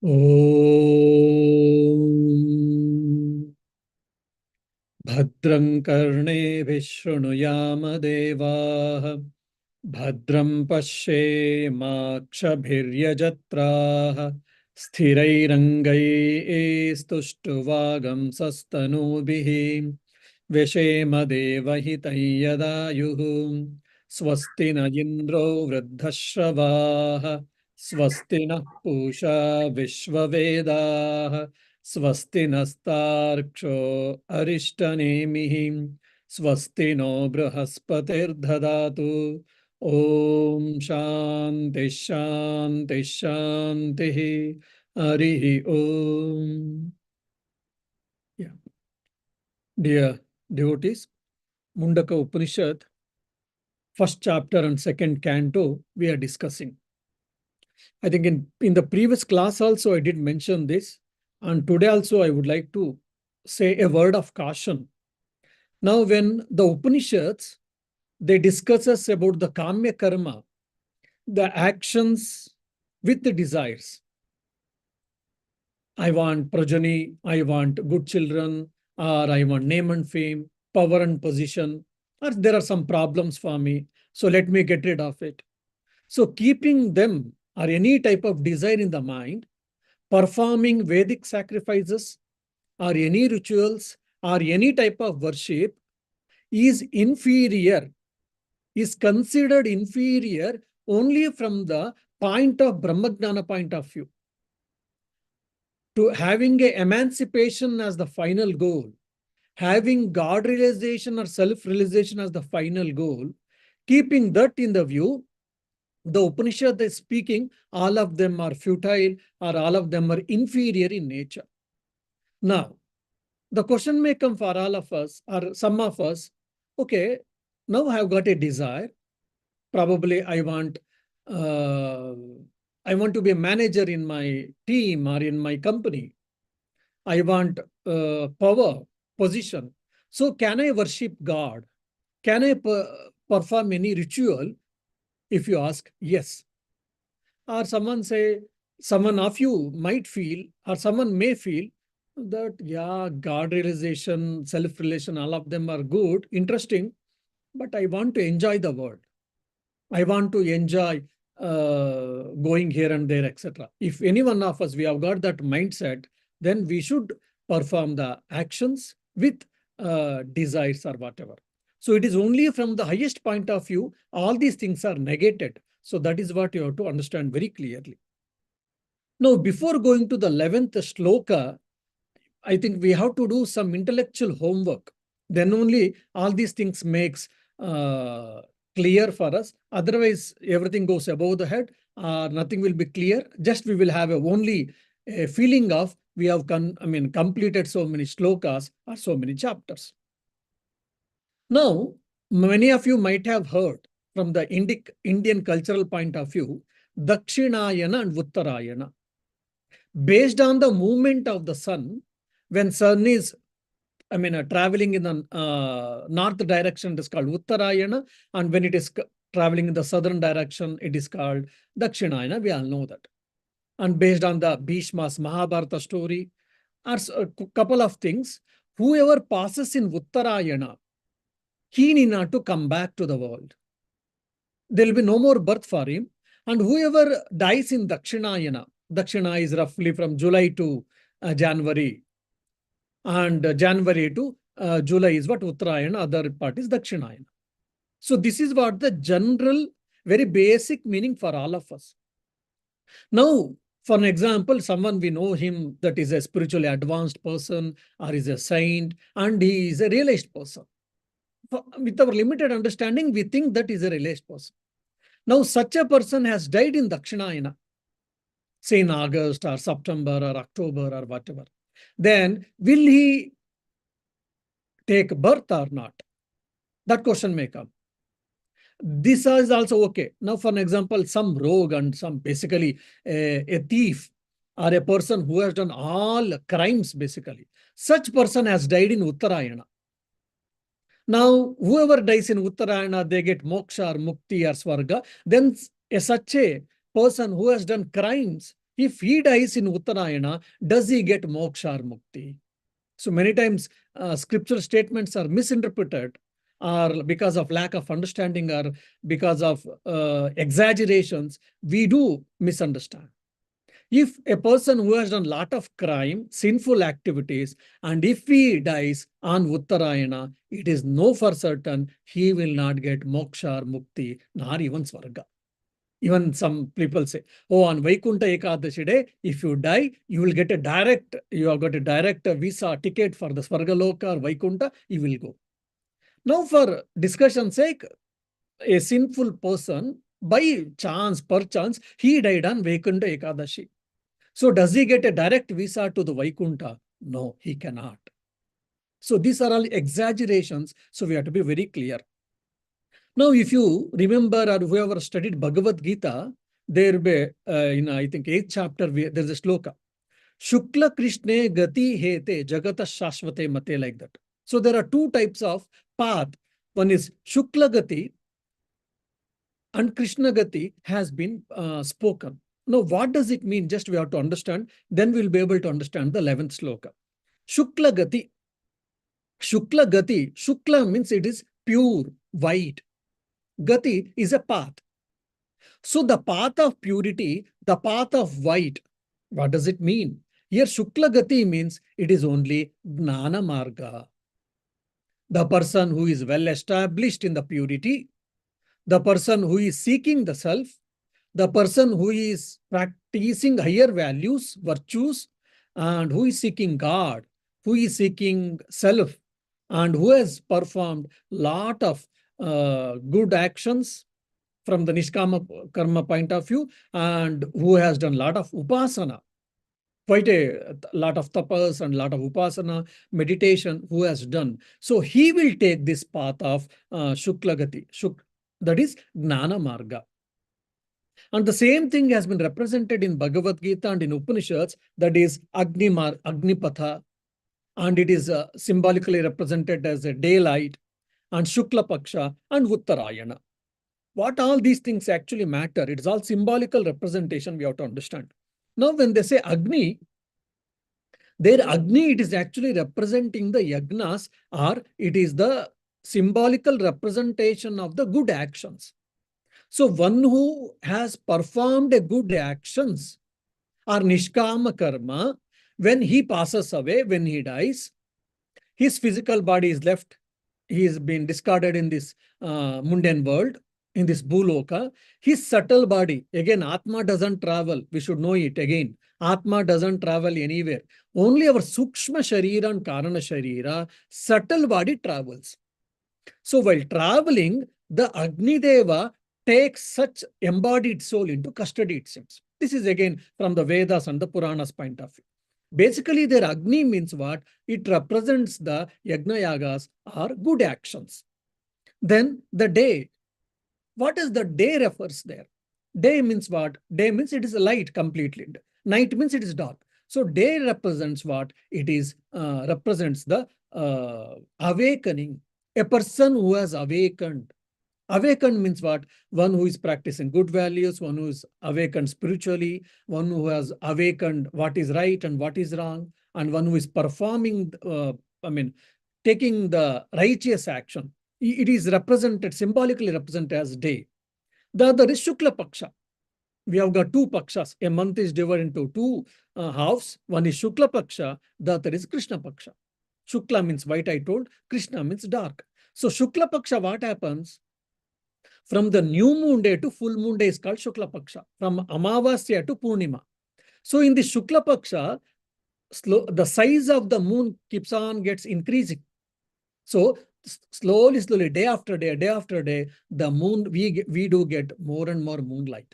Om Bhadram Karneभिः शृणुयाम देवाः Bhadram पश्येमाक्षभिर्यजत्राः स्थिरैरङ्गैस्तुष्टुवागं सस्तनूभिः व्यशेम देवहितं यदायुः स्वस्ति न इन्द्रो वृद्धश्रवाः स्वस्ति नः पूषा विश्ववेदाः स्वस्ति नस्तार्क्ष्यो अरिष्टनेमिः स्वस्ति नो बृहस्पतिर्दधातु ॐ शान्ति शान्ति शान्तिः हरिः ॐ. Yeah. Dear devotees, Mundaka Upanishad, first chapter and second canto, we are discussing. I think in the previous class also I did mention this, and today also I would like to say a word of caution. Now, when the Upanishads, they discuss us about the Kamya Karma, the actions with the desires. I want progeny, I want good children, or I want name and fame, power and position, or there are some problems for me, so let me get rid of it. So keeping them or any type of desire in the mind, performing Vedic sacrifices or any rituals or any type of worship is inferior, is considered inferior only from the point of Brahmagnana point of view. To having a emancipation as the final goal, having God realization or self-realization as the final goal, keeping that in the view, the Upanishad is speaking, all of them are futile or all of them are inferior in nature. Now, the question may come for all of us or some of us, okay, now I have got a desire. Probably I want to be a manager in my team or in my company. I want power, position. So can I worship God? Can I perform any ritual? If you ask, yes. Or someone of you might feel, or someone may feel that, yeah, God realization, self-realization, all of them are good, interesting, but I want to enjoy the world. I want to enjoy going here and there, etc. If any one of us, we have got that mindset, then we should perform the actions with desires or whatever. So it is only from the highest point of view, all these things are negated. So that is what you have to understand very clearly. Now, before going to the 11th shloka, I think we have to do some intellectual homework. Then only all these things makes clear for us. Otherwise, everything goes above the head. Nothing will be clear. Just we will have only a feeling of we have completed so many shlokas or so many chapters. Now, many of you might have heard from the Indian cultural point of view, Dakshinayana and Uttarayana. Based on the movement of the sun, when sun is traveling in the north direction, it is called Uttarayana, and when it is traveling in the southern direction, it is called Dakshinayana. We all know that. And based on the Bhishma's Mahabharata story, are a couple of things. Whoever passes in Uttarayana, he need not to come back to the world. There will be no more birth for him. And whoever dies in Dakshinayana, Dakshina is roughly from July to January, and January to July is what Uttarayana, other part is Dakshinayana. So this is what the general, very basic meaning for all of us. Now, for an example, someone we know him that is a spiritually advanced person or is a saint and he is a realized person. With our limited understanding, we think that is a realized person. Now, such a person has died in Dakshinayana, say in August or September or October or whatever. Then will he take birth or not? That question may come. This is also okay. Now, for an example, some rogue and some basically a thief or a person who has done all crimes basically. Such person has died in Uttarayana. Now, whoever dies in Uttarayana, they get moksha or mukti or swarga. Then such a person who has done crimes, If he dies in Uttarayana, does he get moksha or mukti? So many times scripture statements are misinterpreted, or because of lack of understanding, or because of exaggerations, we do misunderstand. If a person who has done a lot of crime, sinful activities, and if he dies on Uttarayana, it is no for certain he will not get moksha or mukti, nor even svarga. Even some people say, oh, on Vaikunta Ekadashi day, if you die, you will get you have got a direct visa ticket for the Svargaloka or Vaikunta, you will go. Now, for discussion's sake, a sinful person, by chance, perchance, he died on Vaikunta Ekadashi. So does he get a direct visa to the Vaikunta? No, he cannot. So these are all exaggerations. So we have to be very clear. Now, if you remember, or whoever studied Bhagavad Gita, there be, in I think 8th chapter, there's a sloka. Shukla Krishne Gati Hete Jagata Shashvate Mate, like that. So there are two types of path. One is Shukla Gati and Krishna Gati has been spoken. Now, what does it mean? Just we have to understand. Then we'll be able to understand the 11th sloka. Shukla Gati. Shukla Gati. Shukla means it is pure, white. Gati is a path. So the path of purity, the path of white, what does it mean? Here Shukla Gati means it is only Gnana Marga. The person who is well established in the purity, the person who is seeking the self, the person who is practicing higher values, virtues, and who is seeking God, who is seeking self, and who has performed lot of good actions from the Nishkama Karma point of view, and who has done lot of upasana, quite a lot of tapas and lot of upasana, meditation, who has done. So he will take this path of Shuklagati, that is Gnana Marga. And the same thing has been represented in Bhagavad Gita and in Upanishads, that is Agnipatha, and it is symbolically represented as a daylight, and Shukla Paksha and Uttarayana. What all these things actually matter, it is all symbolical representation we have to understand. Now, when they say Agni, their Agni, it is actually representing the yagnas, or it is the symbolical representation of the good actions. So one who has performed a good actions or nishkama karma, when he passes away, when he dies, his physical body is left. He has been discarded in this mundane world, in this bhuloka. His subtle body, again, Atma doesn't travel. We should know it again. Atma doesn't travel anywhere. Only our Sukshma Sharira and Karana Sharira, subtle body travels. So while traveling, the Agni Deva takes such embodied soul into custody, it seems. This is again from the Vedas and the Puranas point of view. Basically, their Agni means what? It represents the Yagna Yagas or good actions. Then the day. What is the day refers there? Day means what? Day means it is light completely. Night means it is dark. So day represents what? It is represents the awakening. A person who has awakened. Awakened means what? One who is practicing good values, one who is awakened spiritually, one who has awakened what is right and what is wrong, and one who is performing, taking the righteous action. It is represented, symbolically represented as day. The other is Shukla Paksha. We have got two Pakshas. A month is divided into two halves. One is Shukla Paksha, the other is Krishna Paksha. Shukla means white, I told. Krishna means dark. So Shukla Paksha, what happens? From the new moon day to full moon day is called Shukla Paksha. From Amavasya to Purnima. So in the Shukla Paksha, the size of the moon keeps on gets increasing. So slowly, day after day, the moon, we do get more and more moonlight.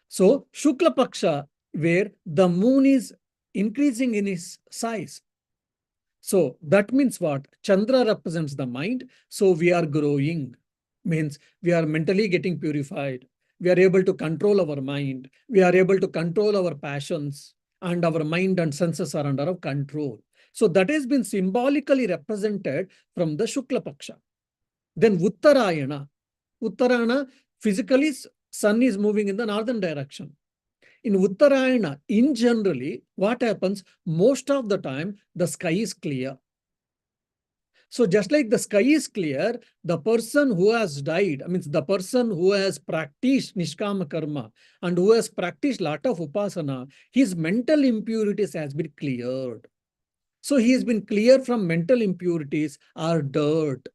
So Shukla Paksha, where the moon is increasing in its size. So that means what? Chandra represents the mind. So we are growing, means we are mentally getting purified. We are able to control our mind. We are able to control our passions, and our mind and senses are under our control. So that has been symbolically represented from the Shukla Paksha. Then Uttarayana. Uttarayana, physically, sun is moving in the northern direction. In Uttarayana, in generally, what happens? Most of the time, the sky is clear. So just like the sky is clear, the person who has died, I mean, the person who has practiced Nishkama Karma and who has practiced lot of Upasana, his mental impurities has been cleared. So he has been clear from mental impurities or dirt.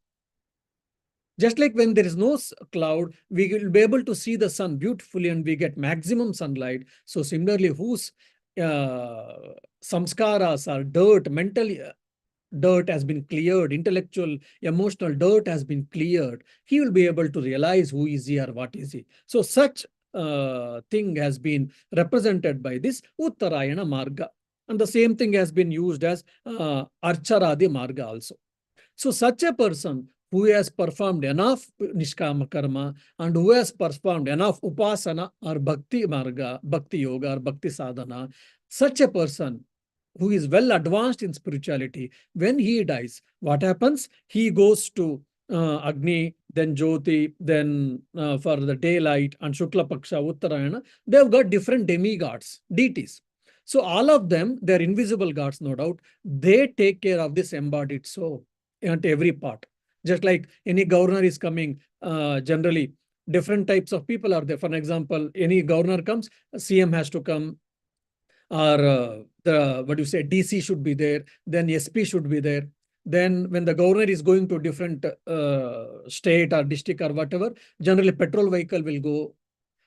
Just like when there is no cloud, we will be able to see the sun beautifully and we get maximum sunlight. So similarly, whose samskaras are dirt, mental dirt has been cleared, intellectual, emotional dirt has been cleared, he will be able to realize who is he or what is he. So such thing has been represented by this Uttarayana Marga. And the same thing has been used as Archaradi Marga also. So such a person who has performed enough Nishkama Karma and who has performed enough Upasana or Bhakti Marga, Bhakti Yoga or Bhakti Sadhana, such a person who is well advanced in spirituality, when he dies, what happens? He goes to Agni, then Jyoti, then for the daylight and Shukla Paksha, Uttarayana, they have got different demigods, deities. So all of them, they're invisible gods, no doubt. They take care of this embodied soul at every part. Just like any governor is coming, generally, different types of people are there. For example, any governor comes, CM has to come, or the what do you say, DC should be there, then SP should be there. Then when the governor is going to different state or district or whatever, generally petrol vehicle will go.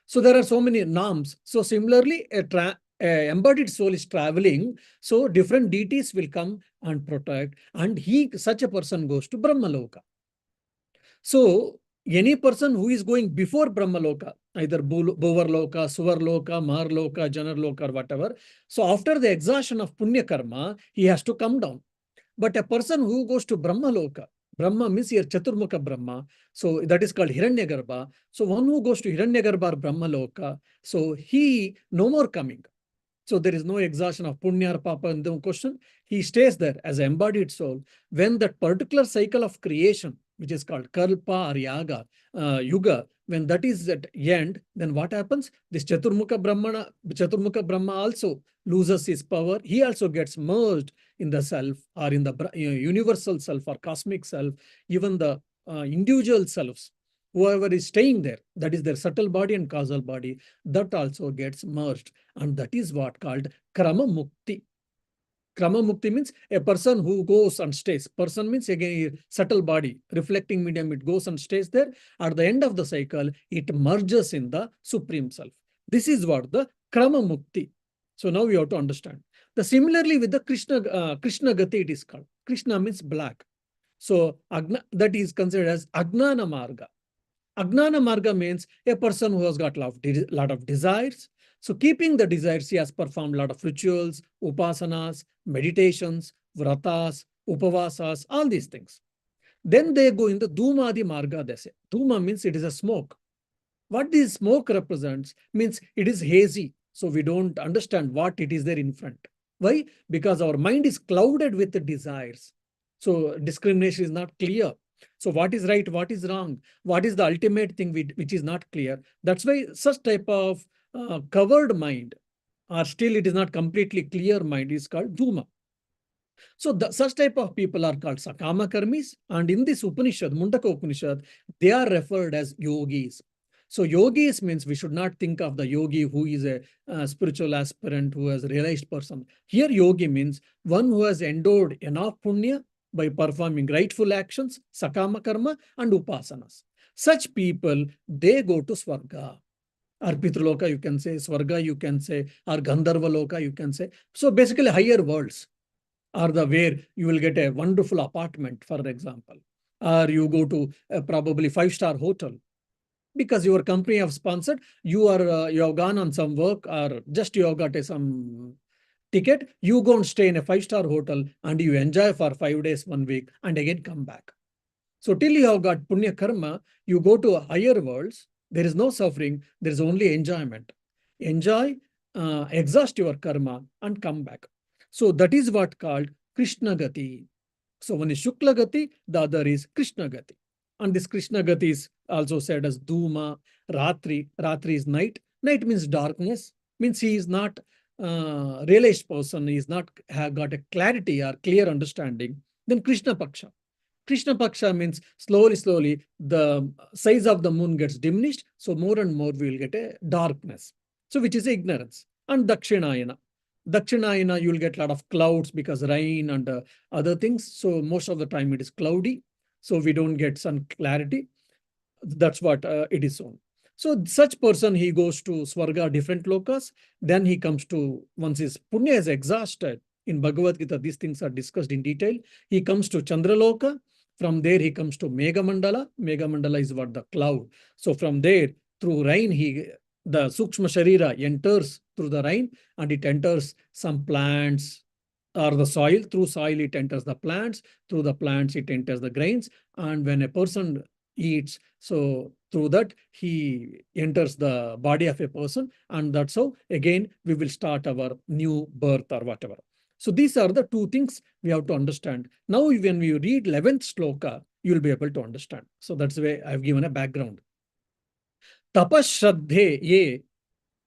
So there are so many norms. So similarly, a embodied soul is traveling, so different deities will come and protect, and such a person goes to Brahmaloka. So any person who is going before Brahmaloka, either Bhuvarloka, Suvarloka, Maharloka, Janarloka, or whatever, so after the exhaustion of Punya Karma, he has to come down. But a person who goes to Brahmaloka, Brahma means here Chaturmukha Brahma, so that is called Hiranyagarbha. So one who goes to Hiranyagarbha or Brahmaloka, so he no more coming. So there is no exhaustion of punya or papa in the question. He stays there as an embodied soul. When that particular cycle of creation, which is called kalpa or yuga, when that is at end, then what happens? This Chaturmukha Brahma also loses his power. He also gets merged in the self or in the universal self or cosmic self, even the individual selves. Whoever is staying there, that is their subtle body and causal body, that also gets merged. And that is what called Krama Mukti. Krama Mukti means a person who goes and stays. Person means again subtle body, reflecting medium, it goes and stays there. At the end of the cycle, it merges in the Supreme Self. This is what the Krama Mukti. So now we have to understand. Similarly with the Krishna Gati, it is called. Krishna means black. So that is considered as Agnana Marga. Agnana Marga means a person who has got a lot of desires. So keeping the desires, he has performed a lot of rituals, upasanas, meditations, vratas, upavasas, all these things. Then they go in the Dhumadi Marga, they say. Dhuma means it is a smoke. What this smoke represents means it is hazy. So we don't understand what it is there in front. Why? Because our mind is clouded with the desires. So discrimination is not clear. So what is right, what is wrong, what is the ultimate thing which is not clear. That's why such type of covered mind, or still it is not completely clear mind, is called Dhuma. So such type of people are called Sakama Karmis. And in this Upanishad, Mundaka Upanishad, they are referred as yogis. So yogis means we should not think of the yogi who is a spiritual aspirant, who has realized person. Here yogi means one who has endowed enough punya by performing rightful actions, sakama karma, and upasanas. Such people, they go to Swarga. Or Pitraloka, you can say, Swarga, you can say, or Gandharva Loka, you can say. So basically higher worlds are the where you will get a wonderful apartment, for example. Or you go to probably 5-star hotel. Because your company have sponsored, you have gone on some work, or just you have got some ticket, you go and stay in a 5-star hotel and you enjoy for 5 days, 1 week, and again come back. So till you have got punya karma, you go to higher worlds, there is no suffering, there is only enjoyment. Enjoy, exhaust your karma and come back. So that is what called Krishna Gati. So one is Shukla Gati, the other is Krishna Gati. And this Krishna Gati is also said as Dhuma, Ratri. Ratri is night. Night means darkness. means he is not realized person, he is not have got a clarity or clear understanding. Then Krishna Paksha. Krishna Paksha means slowly the size of the moon gets diminished, so more and more we will get a darkness. So which is ignorance. And Dakshinayana. Dakshinayana, you will get a lot of clouds because rain and other things. So most of the time it is cloudy. So we don't get sun clarity. That's what it is on. So such person, he goes to Swarga, different lokas. Then he comes to, once his punya is exhausted, in Bhagavad Gita, these things are discussed in detail. He comes to Chandraloka. From there, he comes to Mega Mandala. Mega Mandala is what? The cloud. So from there, through rain, the Sukshma Sharira enters through the rain, and it enters some plants or the soil. Through soil, it enters the plants. Through the plants, it enters the grains. And when a person eats, so through that, he enters the body of a person. And that's how, again, we will start our new birth or whatever. So these are the two things we have to understand. Now, when we read 11th sloka, you will be able to understand. So that's the way I've given a background. Tapashraddhe ye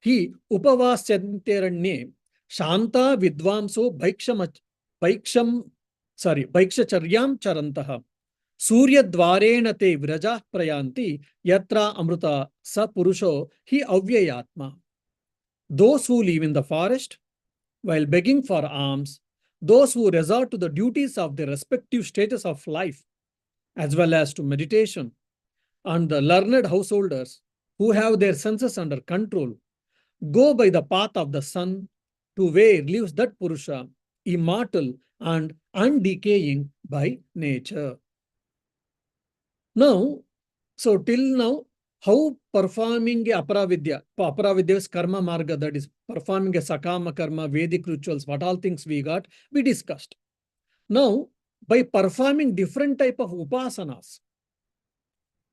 hi upavasyanteranye shanta vidvamso bhaikshcharyam charantaha Suryadvarena te virajah prayanti yatra amruta sa purusho hi avyayatma. Those who live in the forest while begging for alms, those who resort to the duties of their respective stages of life, as well as to meditation, and the learned householders who have their senses under control, go by the path of the sun to where lives that Purusha, immortal and undecaying by nature. Now, so till now, how performing a Aparavidya is karma marga, that is performing a sakama karma, Vedic rituals, what all things we got, we discussed. Now, by performing different type of upasanas,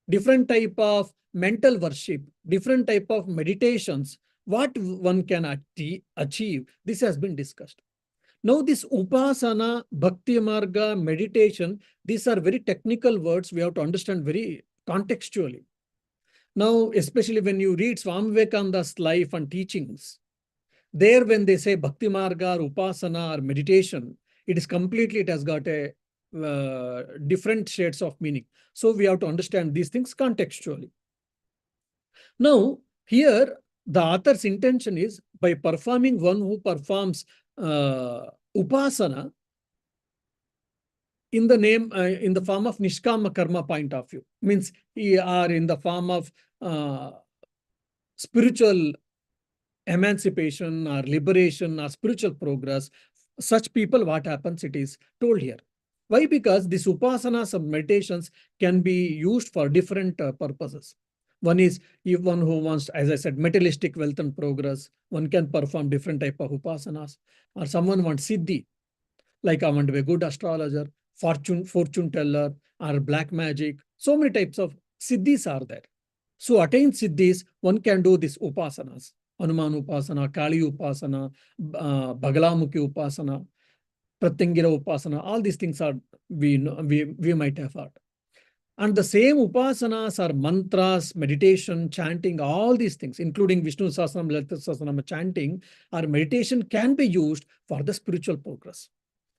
different type of mental worship, different type of meditations, what one can achieve, this has been discussed. Now, this upasana, bhakti marga, meditation, these are very technical words we have to understand very contextually. Now, especially when you read Swami Vivekananda's life and teachings, there when they say bhakti marga or upasana or meditation, it has got a different shades of meaning. So we have to understand these things contextually. Now, here the author's intention is by performing one who performs upasana in the name, in the form of nishkama karma point of view, means or in the form of spiritual emancipation or liberation or spiritual progress, such people, what happens, it is told here. Why? Because these upasanas and meditations can be used for different purposes. One is, if one who wants, as I said, materialistic wealth and progress, one can perform different type of upasanas. Or someone wants siddhi, like I want to be a good astrologer, fortune teller, or black magic. So many types of siddhis are there. So attain siddhis, one can do these upasanas. Hanuman upasana, Kali upasana, Bagalamukhi upasana, Pratyangira upasana, all these things are we might have heard. And the same upasanas are mantras, meditation, chanting, all these things, including Vishnu Sahasranam, Lalita Sahasranam chanting or meditation, can be used for the spiritual progress.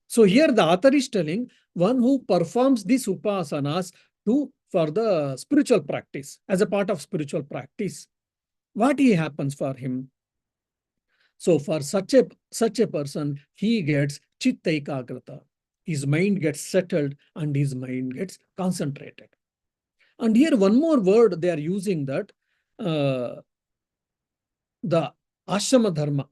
So here the author is telling one who performs these upasanas for the spiritual practice, as a part of spiritual practice, what happens for him? So for such a person, he gets chitta ekagrata. His mind gets settled and his mind gets concentrated. And here one more word they are using, that the ashrama dharma,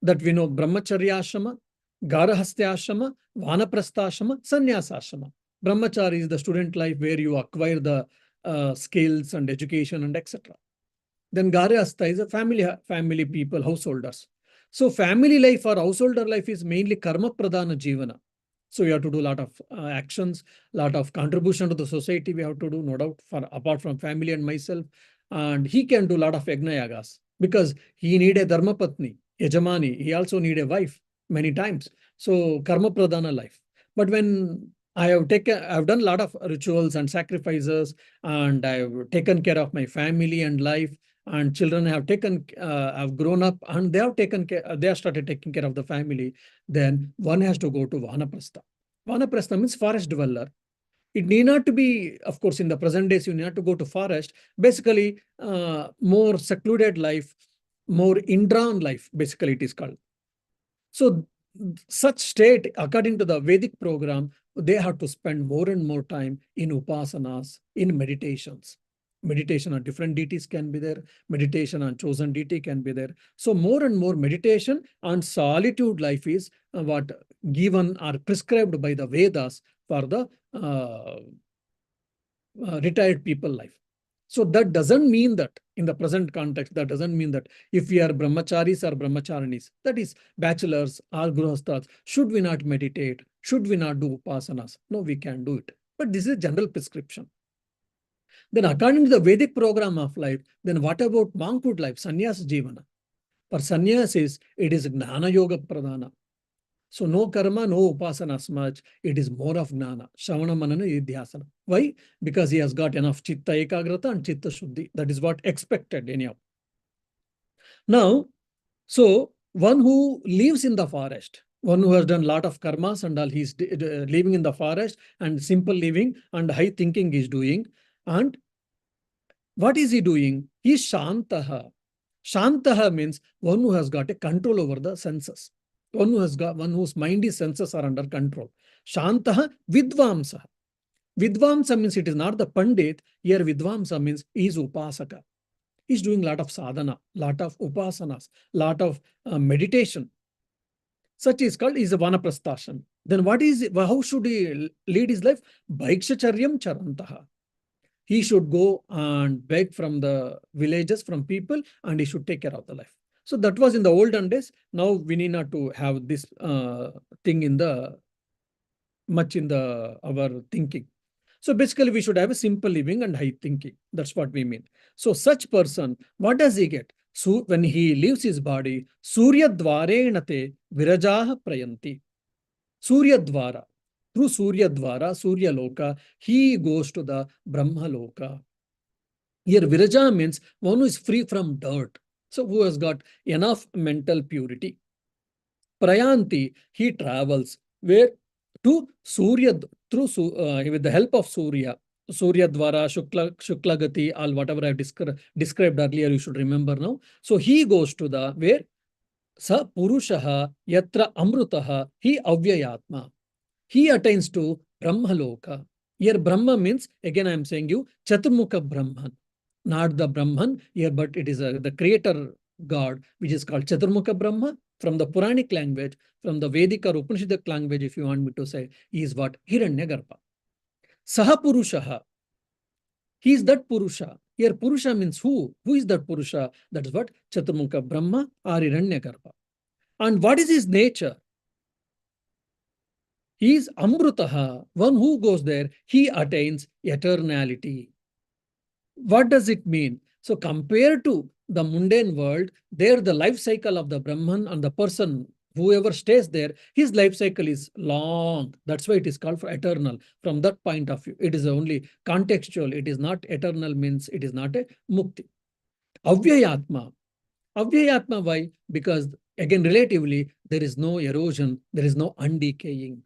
that we know, brahmacharya ashrama, garahastya ashrama, vanaprastha ashrama, sannyasa ashrama. Brahmacharya is the student life where you acquire the skills and education and etc. Then garahastha is a family people, householders. So family life or householder life is mainly karma pradhana jivana. So we have to do a lot of actions, lot of contribution to the society we have to do, no doubt, apart from family and myself. And he can do a lot of yajna yagas because he need a dharma patni, yajamani. He also need a wife many times. So karma pradhana life. But when I've done a lot of rituals and sacrifices, and I've taken care of my family and life, and children have grown up, and they have started taking care of the family, then one has to go to Vanaprastha. Vanaprastha means forest dweller. It need not to be, of course, in the present days, you need not to go to forest. Basically, more secluded life, more indrawn life, basically it is called. So such state, according to the Vedic program, they have to spend more and more time in upasanas, in meditations. Meditation on different deities can be there. Meditation on chosen deity can be there. So more and more meditation on solitude life is what given or prescribed by the Vedas for the retired people life. So that doesn't mean that in the present context, that doesn't mean that if we are brahmacharis or brahmacharinis, that is bachelors or grihasthas, should we not meditate? Should we not do upasanas? No, we can do it. But this is general prescription. Then according to the Vedic program of life, then what about monkhood life, sannyas jivana? For sannyasis, it is gnana yoga pradhana. So no karma, no upasana as much. It is more of gnana. Shravana manana nidhyasana. Why? Because he has got enough chitta ekagrata and chitta shuddhi. That is what expected anyhow. Now, so one who lives in the forest, one who has done a lot of karmas and all, he's living in the forest and simple living and high thinking is doing. And what is he doing? He is shantaha. Shantaha means one who has got a control over the senses. One whose mind is senses are under control. Shantaha vidvamsa. Vidvamsa means it is not the pandit. Here vidvamsa means he is upasaka. He is doing a lot of sadhana, lot of upasanas, lot of meditation. Such is called is a vanaprasthasham. Then how should he lead his life? Bhaikshacharya charantaha. He should go and beg from the villages, from people, and he should take care of the life. So that was in the olden days. Now we need not to have this thing in the much in the our thinking. So basically, we should have a simple living and high thinking. That's what we mean. So such person, what does he get? So when he leaves his body, Surya dvarena te virajaha prayanti. Surya dvara. Through Surya dvara, Surya loka, he goes to the Brahma loka. Here viraja means one who is free from dirt. So who has got enough mental purity. Prayanti, he travels. Where? To Surya, with the help of Surya. Surya Dwara, Shukla Gati, all whatever I've described earlier, you should remember now. So he goes to the where? Sa Purushaha Yatra Amrutaha, he Avyayatma. He attains to Brahmaloka. Here Brahma means, again I am saying you, Chaturmukha Brahman. Not the Brahman here, but it is the creator God, which is called Chaturmukha Brahma. From the Puranic language, from the Vedic or Upanishadic language, if you want me to say, he is what? Hiranyagarbha. Saha Purushaha. He is that Purusha. Here Purusha means who? Who is that Purusha? That is what? Chaturmukha Brahma or Hiranyagarbha. And what is his nature? He is Amrutaha. One who goes there, he attains eternality. What does it mean? So compared to the mundane world, there the life cycle of the Brahman and the person, whoever stays there, his life cycle is long. That's why it is called for eternal. From that point of view, it is only contextual. It is not eternal means it is not a mukti. Avyayatma. Avyayatma, why? Because again, relatively, there is no erosion, there is no undecaying.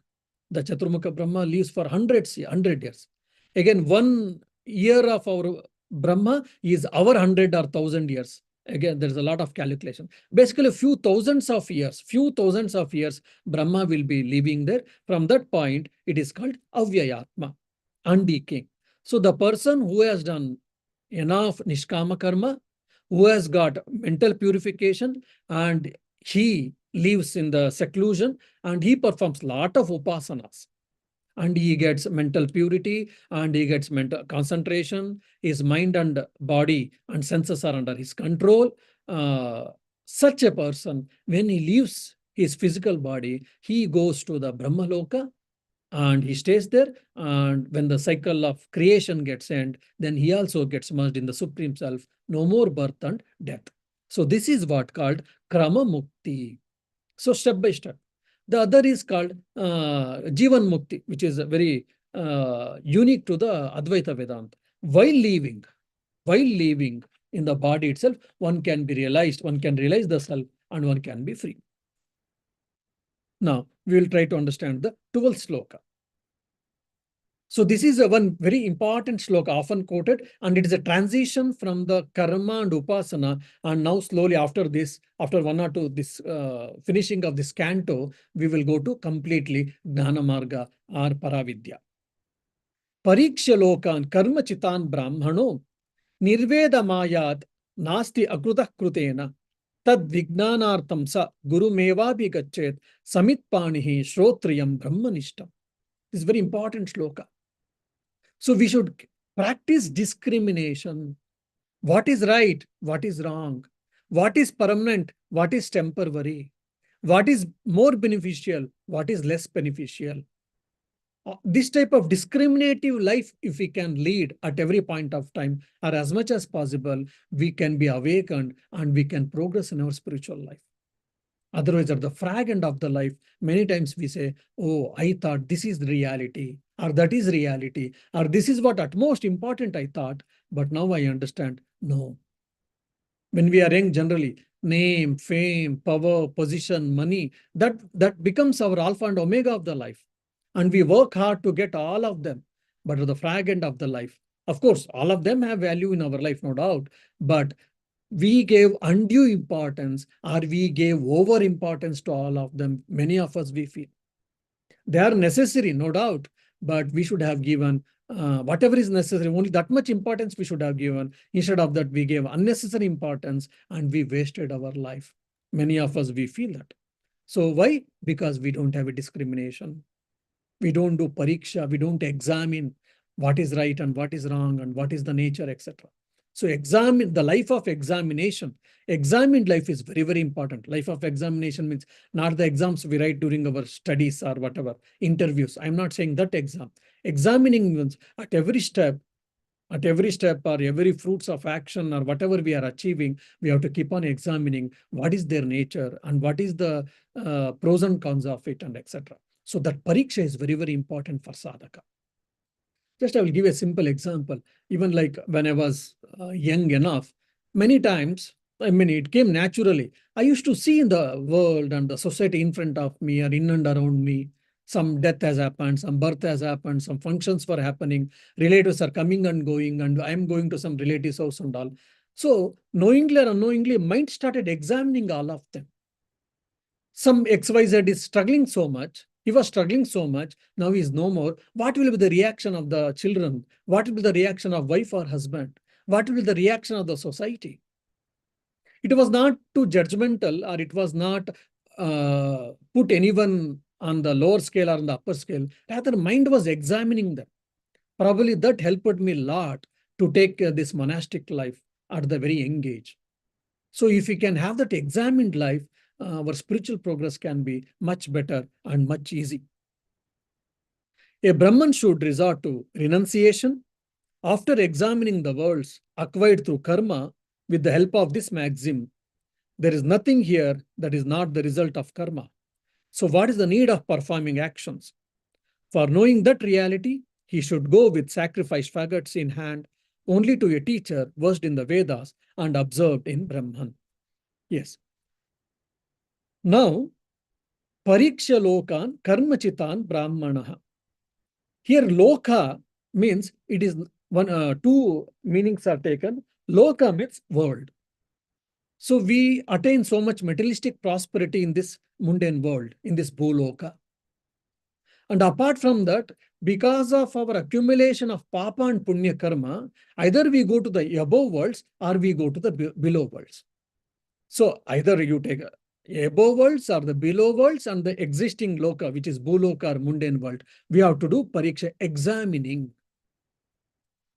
The Chaturmukha Brahma lives for 100 years. Again, 1 year of our Brahma is our 100 or 1,000 years. Again, there's a lot of calculation. Basically, few thousands of years, Brahma will be living there. From that point, it is called Avyayatma, undecaying. So the person who has done enough Nishkama Karma, who has got mental purification, and he lives in the seclusion, and he performs a lot of upasanas. And he gets mental purity, and he gets mental concentration. His mind and body and senses are under his control. Such a person, when he leaves his physical body, he goes to the Brahmaloka and he stays there. And when the cycle of creation gets end, then he also gets merged in the Supreme Self. No more birth and death. So this is what called Krama Mukti. So step by step. The other is called Jivan Mukti, which is very unique to the Advaita Vedanta. While leaving, in the body itself, one can be realized, one can realize the self, and one can be free. Now, we will try to understand the 12th sloka. So this is a one very important sloka often quoted, and it is a transition from the karma and upasana. And now slowly after this, after one or two, this finishing of this canto, we will go to completely Gnana Marga or Paravidya. Pariksha lokan karma chitan brahmano nirveda mayat nasti akrutah krutena tad vignanartam sa gurumevapi gachet samitpanihi shrotriyam brahmanishtam. This is very important sloka. So we should practice discrimination. What is right? What is wrong? What is permanent? What is temporary? What is more beneficial? What is less beneficial? This type of discriminative life, if we can lead at every point of time or as much as possible, we can be awakened and we can progress in our spiritual life. Otherwise, at the fragment of the life, many times we say, oh, I thought this is the reality, or that is reality, or this is what at most important I thought, but now I understand. No. When we are young, generally, name, fame, power, position, money, that becomes our alpha and omega of the life. And we work hard to get all of them. But at the fragment of the life, of course, all of them have value in our life, no doubt. But we gave undue importance, or we gave over importance to all of them. Many of us, we feel they are necessary, no doubt, but we should have given whatever is necessary, only that much importance we should have given. Instead of that, we gave unnecessary importance and we wasted our life. Many of us, we feel that. So why? Because we don't have a discrimination. We don't do pariksha, we don't examine what is right and what is wrong and what is the nature, etc. So examine the life of examination. Examined life is very, very important. Life of examination means not the exams we write during our studies or whatever, interviews. I'm not saying that exam. Examining means at every step or every fruits of action or whatever we are achieving, we have to keep on examining what is their nature and what is the pros and cons of it and etc. So that pariksha is very, very important for sadhaka. Just I will give a simple example. Even like when I was young enough, many times, I mean, it came naturally. I used to see in the world and the society in front of me or in and around me, some death has happened, some birth has happened, some functions were happening, relatives are coming and going, and I'm going to some relatives' house and all. So knowingly or unknowingly, mind started examining all of them. Some XYZ is struggling so much. He was struggling so much. Now he is no more. What will be the reaction of the children? What will be the reaction of wife or husband? What will be the reaction of the society? It was not too judgmental, or it was not put anyone on the lower scale or on the upper scale. Rather, mind was examining them. Probably that helped me a lot to take this monastic life at the very young age. So if we can have that examined life, our spiritual progress can be much better and much easy. A Brahman should resort to renunciation after examining the worlds acquired through karma with the help of this maxim. There is nothing here that is not the result of karma. So what is the need of performing actions? For knowing that reality, he should go with sacrifice fagots in hand only to a teacher versed in the Vedas and observed in Brahman. Yes. Now, pariksha lokan karmachitan brahmanaha. Here, loka means it is two meanings are taken. Loka means world. So we attain so much materialistic prosperity in this mundane world, in this bhuloka. And apart from that, because of our accumulation of papa and punya karma, either we go to the above worlds or we go to the below worlds. So either you take above worlds or the below worlds and the existing loka, which is bhuloka or mundane world. We have to do pariksha, examining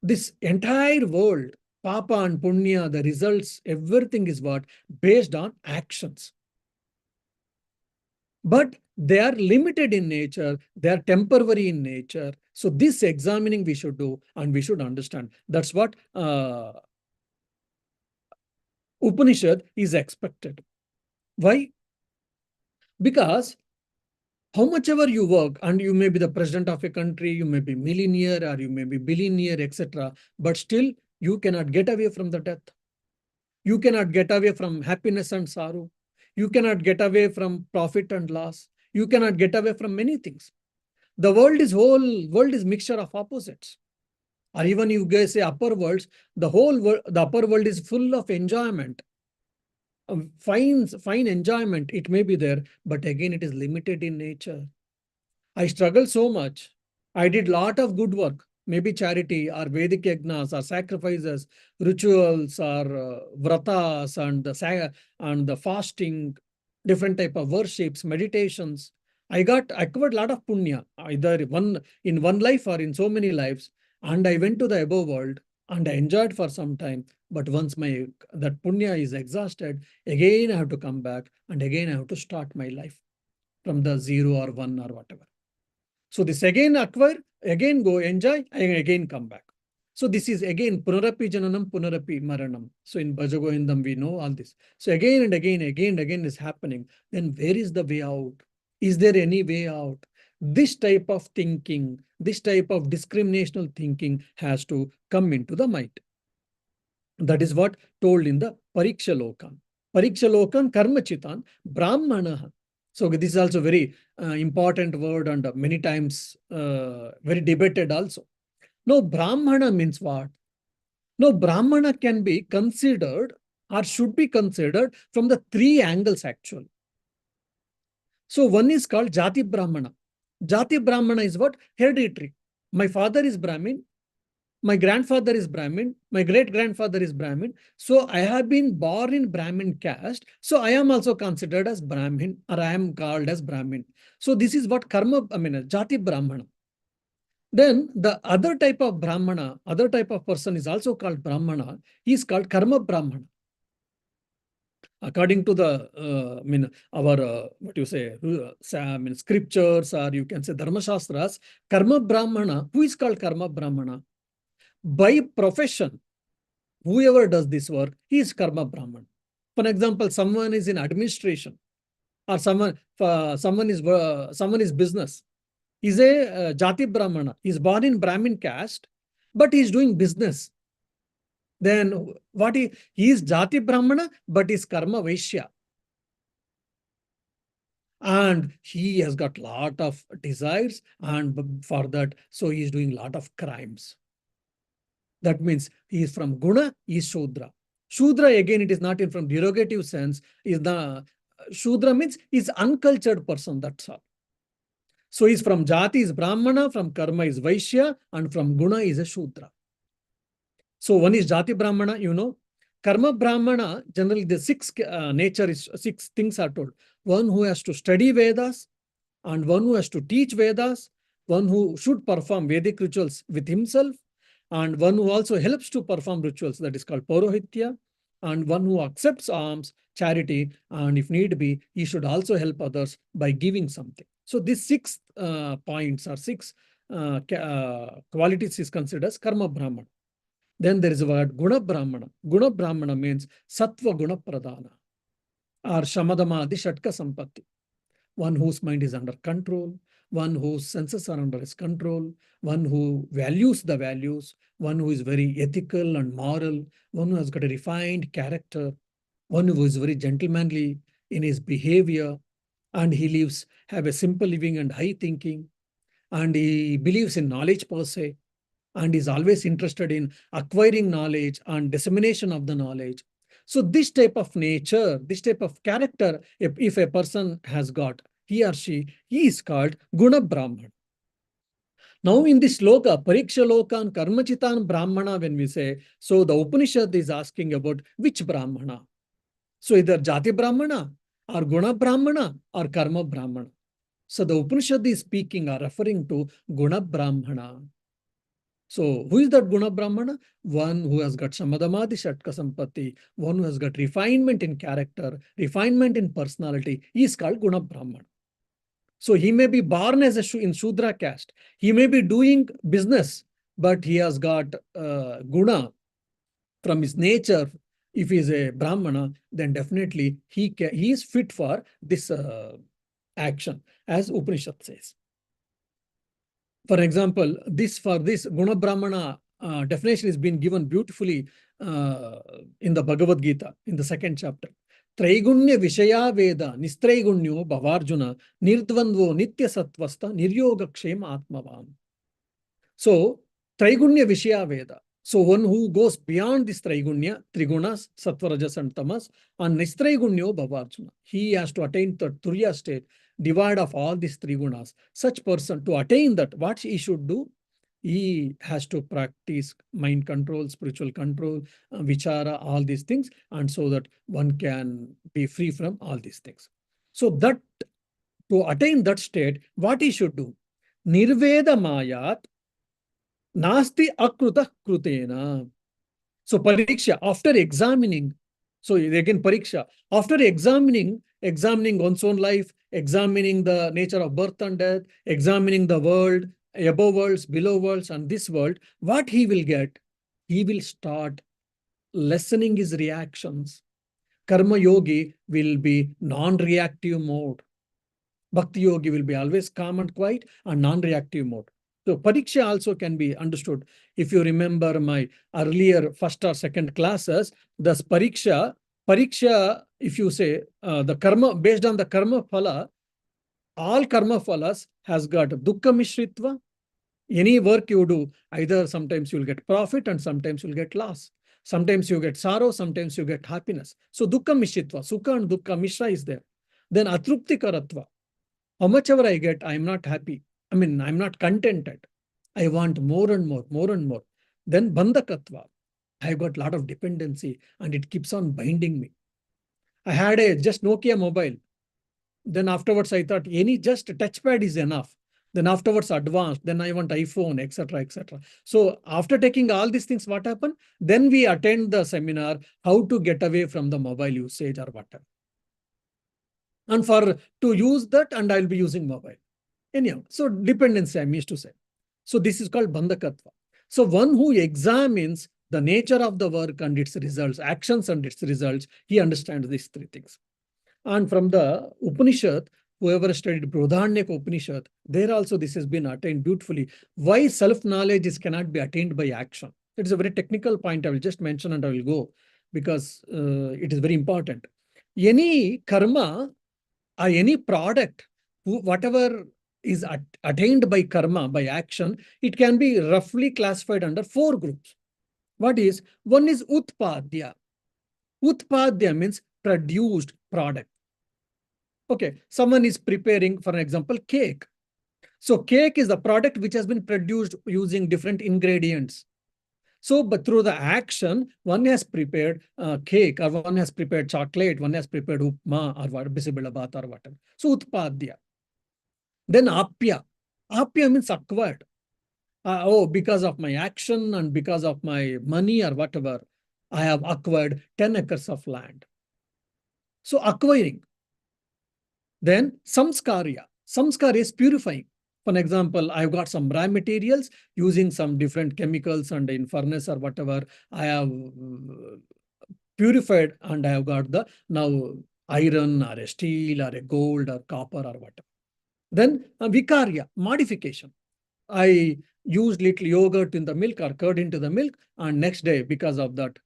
this entire world, papa and punya, the results, everything is what? Based on actions. But they are limited in nature, they are temporary in nature. So this examining we should do and we should understand. That's what Upanishad is expected. Why? Because how much ever you work, and you may be the president of a country, you may be millionaire or you may be billionaire, etc., but still you cannot get away from the death. You cannot get away from happiness and sorrow. You cannot get away from profit and loss. You cannot get away from many things. The whole world is mixture of opposites. Or even you guys say upper worlds, the whole world, the upper world is full of enjoyment. Fine enjoyment, it may be there, but again, it is limited in nature. I struggled so much. I did lot of good work, maybe charity or Vedic yagnas or sacrifices, rituals or vratas and the fasting, different type of worships, meditations. I covered a lot of punya, either in one life or in so many lives. And I went to the above world and I enjoyed for some time. But once that punya is exhausted, again I have to come back and again I have to start my life from the 0 or 1 or whatever. So this again acquire, again go enjoy, and again come back. So this is again punarapi jananam, punarapi maranam. So in Bhajagoindam we know all this. So again and again is happening. Then where is the way out? Is there any way out? This type of thinking, this type of discriminational thinking has to come into the mind. That is what told in the Pariksha Lokan. Pariksha Lokan karma chitan brahmana. So this is also very important word and many times very debated also. Now brahmana means what? Now brahmana can be considered or should be considered from the 3 angles actually. So one is called Jati Brahmana. Jati Brahmana is what? Hereditary. My father is Brahmin. My grandfather is Brahmin. My great-grandfather is Brahmin. So I have been born in Brahmin caste. So I am also considered as Brahmin, or I am called as Brahmin. So this is what Jati Brahmana. Then the other type of Brahmana, other type of person is also called Brahmana. He is called Karma Brahmana. According to the, what you say, scriptures, or you can say Dharma Shastras, Karma Brahmana, who is called Karma Brahmana? By profession, whoever does this work, he is Karma Brahman. For example, someone is in administration, or someone is business. He's a Jati Brahmana. He's born in Brahmin caste, but he's doing business. Then he is Jati Brahmana, but is Karma Vaishya. And he has got lot of desires, and for that, so he is doing lot of crimes. That means he is from Guna, he is Shudra. Shudra, again, it is not in from derogative sense. Is the Shudra means is uncultured person, that's all. So he's from Jati is Brahmana, from Karma is Vaishya, and from Guna is a Shudra. So one is Jati Brahmana, you know. Karma Brahmana, generally the 6 nature is 6 things are told. One who has to study Vedas, and one who has to teach Vedas, one who should perform Vedic rituals with himself, and one who also helps to perform rituals, that is called Paurohitya, and one who accepts alms, charity, and if need be, he should also help others by giving something. So these 6 points or 6 qualities is considered as Karma Brahmana. Then there is a word Guna Brahmana. Guna Brahmana means Sattva Guna Pradhana or Shamadamadi Shatka Sampatti. One whose mind is under control, one whose senses are under his control, one who values the values, one who is very ethical and moral, one who has got a refined character, one who is very gentlemanly in his behavior, and he have a simple living and high thinking, and he believes in knowledge per se, and is always interested in acquiring knowledge and dissemination of the knowledge. So this type of nature, this type of character, if a person has got, he or she, he is called Guna Brahman. Now in this sloka, Pariksha Lokan Karmachitan Brahmana, when we say, so the Upanishad is asking about which Brahmana. So either Jati Brahmana, or Guna Brahmana, or Karma Brahmana. So the Upanishad is speaking or referring to Guna Brahmana. So who is that Guna Brahmana? One who has got Samadhamadi Shatka Sampatti, one who has got refinement in character, refinement in personality, he is called Guna Brahmana. So he may be born as in Shudra caste. He may be doing business, but he has got Guna from his nature. If he is a Brahmana, then definitely he is fit for this action, as Upanishad says. For example, for this Guna Brahmana definition is been given beautifully in the Bhagavad Gita, in the 2nd chapter. Traigunya Vishaya Veda Nistraigunya Bhavarjuna Nirdvandvo Nitya Satvasta Niryogakshema Atmavan. So, Traigunya Vishaya Veda. So, one who goes beyond this Traigunya, Trigunas, Sattva, Rajas, and Tamas, and Nistraigunya Bhavarjuna, he has to attain the Turiya state, divide of all these Trigunas. Such person, to attain that, what he should do? He has to practice mind control, spiritual control, vichara, all these things, and so that one can be free from all these things. So that to attain that state, what he should do? Nirveda mayat nasti akruta krutena. So pariksha, after examining, so again pariksha, after examining one's own life, examining the nature of birth and death, examining the world, above worlds, below worlds, and this world, what he will get? He will start lessening his reactions. Karma yogi will be non-reactive mode. Bhakti yogi will be always calm and quiet and non-reactive mode. So pariksha also can be understood. If you remember my earlier 1st or 2nd classes, the pariksha, if you say the karma, based on the karma phala, all karma phalas has got dukkha mishritva. Any work you do, either sometimes you'll get profit and sometimes you'll get loss. Sometimes you get sorrow, sometimes you get happiness. So dukkha mishritva, sukha and dukkha mishra is there. Then atrupti karatva. How much ever I get, I'm not happy. I mean, I'm not contented. I want more and more, more and more. Then bandhakatva. I've got a lot of dependency and it keeps on binding me. I had a just Nokia mobile. Then afterwards, I thought any just touchpad is enough. Then afterwards, advanced. Then I want iPhone, etc., etc. So after taking all these things, what happened? Then we attend the seminar, how to get away from the mobile usage or whatever. And for to use that, and I'll be using mobile. Anyhow, so dependency, I used to say. So this is called bandhakatva. So one who examines the nature of the work and its results, actions and its results, he understands these 3 things. And from the Upanishad, whoever studied Brodhanyaka Upanishad, there also this has been attained beautifully. Why self-knowledge cannot be attained by action? It is a very technical point I will just mention and I will go because it is very important. Any karma or any product, whatever is attained by karma, by action, it can be roughly classified under 4 groups. What is? One is utpadya. Utpadya means produced product. Okay, someone is preparing, for example, cake. So cake is the product which has been produced using different ingredients. So, but through the action, one has prepared cake, or one has prepared chocolate, one has prepared upma, or what, bisibelabat, or whatever. So, utpadya. Then apya. Apya means acquired. Because of my action and because of my money or whatever, I have acquired 10 acres of land. So, acquiring. Then samskarya. Samskara is purifying. For example, I've got some raw materials using some different chemicals and in furnace or whatever. I have purified and I have got the now iron or a steel or a gold or copper or whatever. Then vikarya, modification. I used little yogurt in the milk or curd into the milk, and next day, because of that,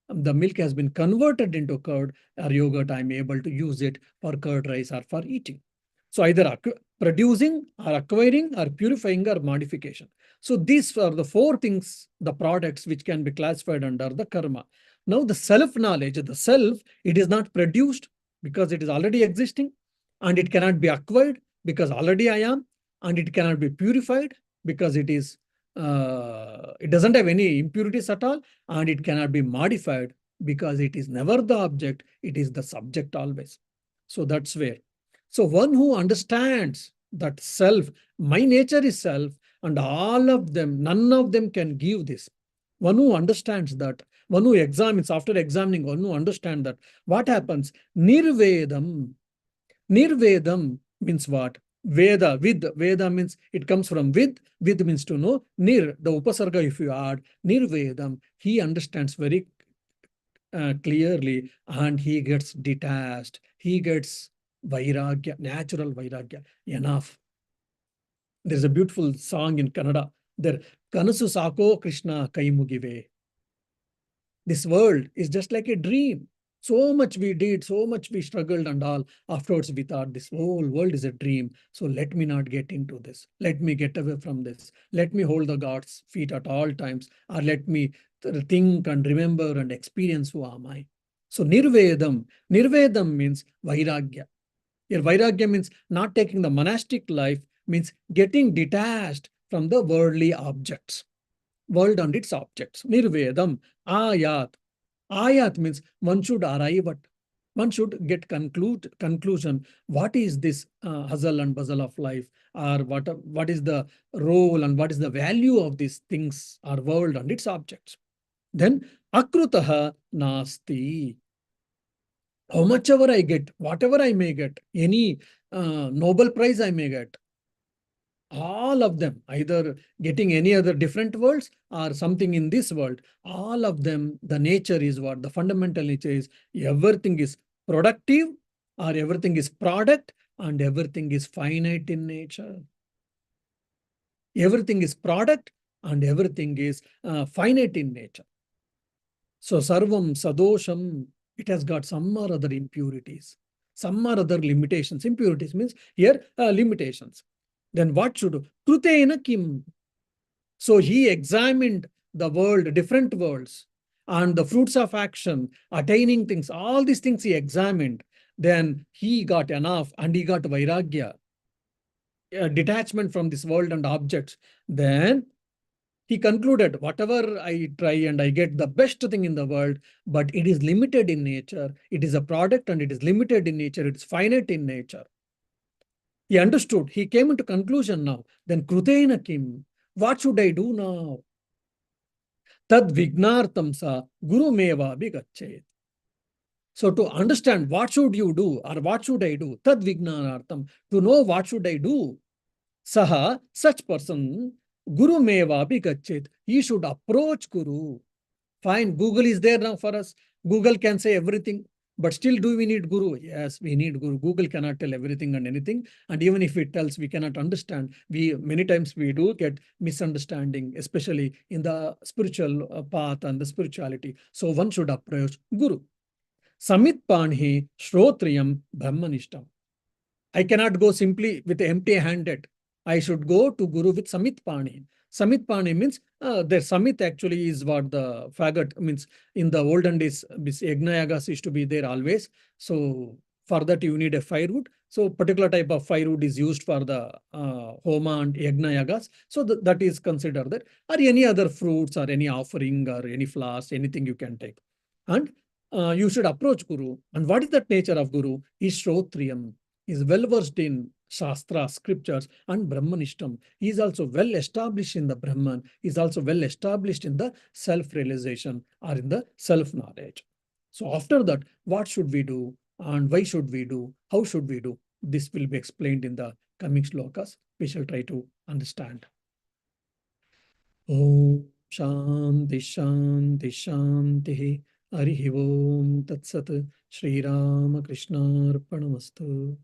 the milk has been converted into curd or yogurt. I'm able to use it for curd rice or for eating. So either producing or acquiring or purifying or modification. So these are the 4 things, the products which can be classified under the karma. Now the self-knowledge, the self, it is not produced because it is already existing, and it cannot be acquired because already I am, and it cannot be purified because it is it doesn't have any impurities at all, and it cannot be modified because it is never the object, it is the subject always. So that's where. So one who understands that self, my nature is self, and all of them, none of them can give this. One who understands that, one who examines, after examining, one who understands that, what happens? Nirvedam. Nirvedam means what? Veda, with, Veda means it comes from with means to know. Nir, the upasarga, if you add, Nirvedam, he understands very clearly, and he gets detached. He gets vairagya, natural vairagya, enough. There's a beautiful song in Kannada, There, Kanasu Sako Krishna Kaimugive. This world is just like a dream. So much we did, so much we struggled and all. Afterwards, we thought this whole world is a dream. So let me not get into this. Let me get away from this. Let me hold the God's feet at all times, or let me think and remember and experience who am I. So Nirvedam. Nirvedam means Vairagya. Here, Vairagya means not taking the monastic life, means getting detached from the worldly objects, world and its objects. Nirvedam, ayat. Ayat means one should arrive at, one should get conclusion. What is this hustle and bustle of life, or what is the role and what is the value of these things or world and its objects? Then akrutaha nasti. How much ever I get, whatever I may get, any Nobel Prize I may get, all of them, either getting any other different worlds or something in this world, all of them, the nature is what? The fundamental nature is everything is productive or everything is product and everything is finite in nature. Everything is product and everything is finite in nature. So sarvam sadosham, it has got some or other impurities, some or other limitations. Impurities means here limitations. Then what should Krutena kim? So he examined the world, different worlds, and the fruits of action, attaining things, all these things he examined. Then he got enough and he got vairagya, detachment from this world and objects. Then he concluded, whatever I try and I get the best thing in the world, but it is limited in nature. It is a product and it is limited in nature. It is finite in nature. He understood. He came into conclusion now. Then Krutena kim. What should I do now? Tad vignartam sa guru meva bigachet. So to understand what should you do or what should I do, tad vignanartam, to know what should I do, saha, such person, guru meva bigachet, he should approach guru. Fine, Google is there now for us. Google can say everything. But still, do we need Guru? Yes, we need Guru. Google cannot tell everything and anything. And even if it tells, we cannot understand. Many times we do get misunderstanding, especially in the spiritual path and the spirituality. So one should approach Guru. Samit Panhi Shrotriyam Brahmanishtam. I cannot go simply with empty-handed. I should go to Guru with Samit Pani. Samit Pani means the Samit actually is what the faggot means. In the olden days, Yagna Yagas used to be there always. So for that you need a firewood. So particular type of firewood is used for the Homa and Yagna Yagas. So that is considered that. Or any other fruits or any offering or any flowers, anything you can take. And you should approach Guru. And what is the nature of Guru? Is Shrotriyam. Is well versed in Shastra, scriptures, and Brahmanishtam. He is also well established in the Brahman. He is also well established in the self-realization or in the self-knowledge. So after that, what should we do? And why should we do? How should we do? This will be explained in the coming slokas. We shall try to understand. Om Shanti Shanti Shanti Harihi Om Tat Sat Shri Rama Krishna Arpanamastu.